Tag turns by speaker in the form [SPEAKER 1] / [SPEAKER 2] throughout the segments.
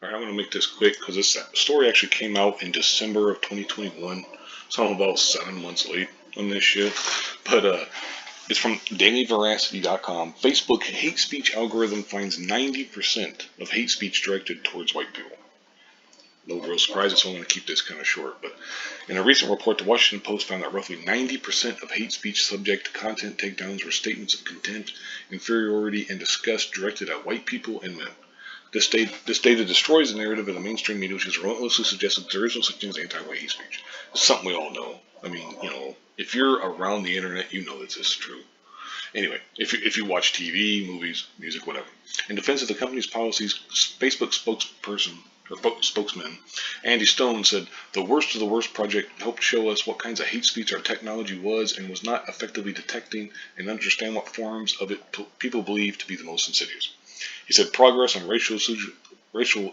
[SPEAKER 1] Alright, I'm going to make this quick because this story actually came out in December of 2021. So I'm about 7 months late on this shit. But it's from dailyveracity.com. Facebook hate speech algorithm finds 90% of hate speech directed towards white people. No real surprises, so I'm going to keep this kind of short. But in a recent report, the Washington Post found that roughly 90% of hate speech subject to content takedowns were statements of contempt, inferiority, and disgust directed at white people and men. This data destroys the narrative of the mainstream media, which has relentlessly suggested that there is no such thing as anti-white hate speech. It's something we all know. I mean, if you're around the internet, you know that this is true. Anyway, if you watch TV, movies, music, whatever. In defense of the company's policies, Facebook spokesman Andy Stone said, "The Worst of the Worst project helped show us what kinds of hate speech our technology was and was not effectively detecting, and understand what forms of it people believe to be the most insidious." He said progress on racial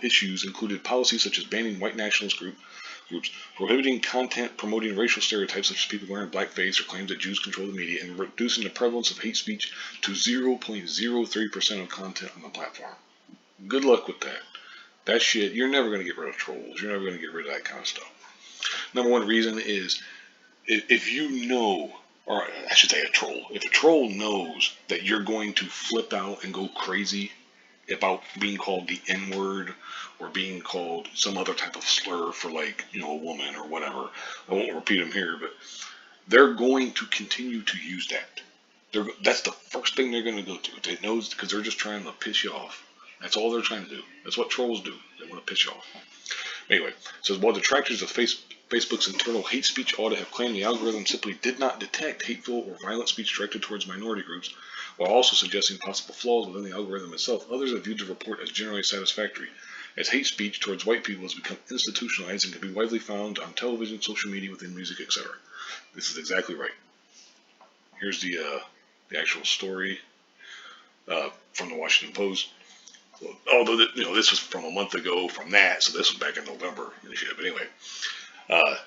[SPEAKER 1] issues included policies such as banning white nationalist groups, prohibiting content promoting racial stereotypes such as people wearing blackface or claims that Jews control the media, and reducing the prevalence of hate speech to 0.03% of content on the platform. Good luck with that. That shit, you're never going to get rid of trolls. You're never going to get rid of that kind of stuff. Number one reason is if you know, or I should say a troll, if a troll knows that you're going to flip out and go crazy about being called the N-word or being called some other type of slur for, like, a woman or whatever. I won't repeat them here, but they're going to continue to use that. That's the first thing they're going to go to. They know, because they're just trying to piss you off. That's all they're trying to do. That's what trolls do. They want to piss you off. Anyway, it says, while detractors of Facebook's internal hate speech audit have claimed the algorithm simply did not detect hateful or violent speech directed towards minority groups, while also suggesting possible flaws within the algorithm itself, others have viewed the report as generally satisfactory, as hate speech towards white people has become institutionalized and can be widely found on television, social media, within music, etc. This is exactly right. Here's the actual story from the Washington Post. Although this was from a month ago from that, so this was back in November and shit. But anyway,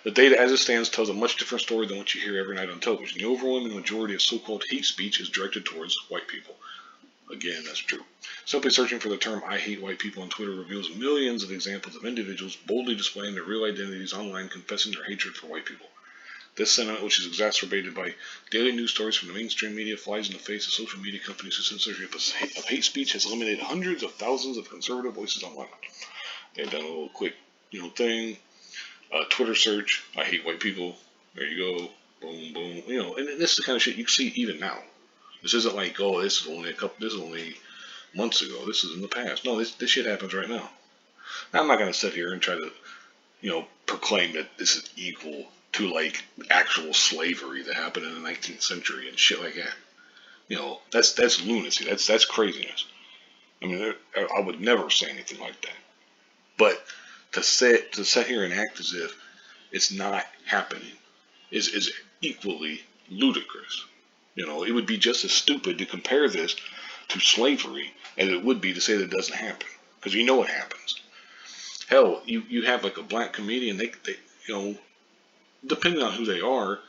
[SPEAKER 1] the data as it stands tells a much different story than what you hear every night on television. The overwhelming majority of so-called hate speech is directed towards white people. Again, that's true. Simply searching for the term "I hate white people" on Twitter reveals millions of examples of individuals boldly displaying their real identities online, confessing their hatred for white people. This sentiment, which is exacerbated by daily news stories from the mainstream media, flies in the face of social media companies whose censorship of hate speech has eliminated hundreds of thousands of conservative voices online. They've done a little quick, thing. Twitter search, "I hate white people." There you go. Boom, boom. And this is the kind of shit you see even now. This isn't like, oh, this is only months ago. This is in the past. No, this shit happens right now. Now, I'm not going to sit here and try to, proclaim that this is equal to, like, actual slavery that happened in the 19th century and shit like that. That's lunacy. That's craziness. I mean, I would never say anything like that. But to sit here and act as if it's not happening is equally ludicrous. It would be just as stupid to compare this to slavery as it would be to say that it doesn't happen, because you know it happens. Hell, you have like a black comedian. They depending on who they are,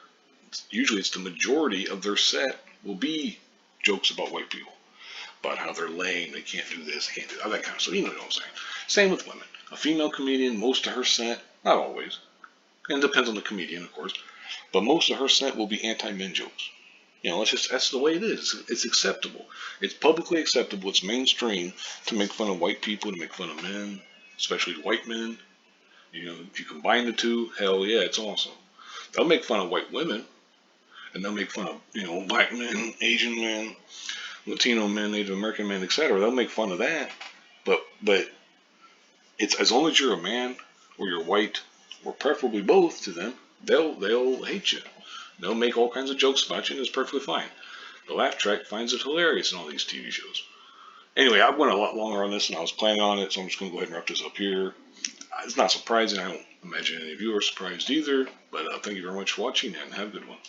[SPEAKER 1] usually it's the majority of their set will be jokes about white people, about how they're lame, they can't do this, can't do that, all that kind of stuff. You know what I'm saying? Same with women. A female comedian, most of her set, not always, and it depends on the comedian, of course, but most of her set will be anti-men jokes. That's the way it is. It's acceptable. It's publicly acceptable. It's mainstream to make fun of white people, to make fun of men, especially white men. If you combine the two, hell yeah, it's awesome. They'll make fun of white women, and they'll make fun of, black men, Asian men, Latino men, Native American men, etc. They'll make fun of that. But it's as long as you're a man or you're white, or preferably both to them, they'll hate you. They'll make all kinds of jokes about you, and it's perfectly fine. The laugh track finds it hilarious in all these TV shows. Anyway, I went a lot longer on this than I was planning on it, so I'm just going to go ahead and wrap this up here. It's not surprising. I don't imagine any of you are surprised either, but thank you very much for watching, and have a good one.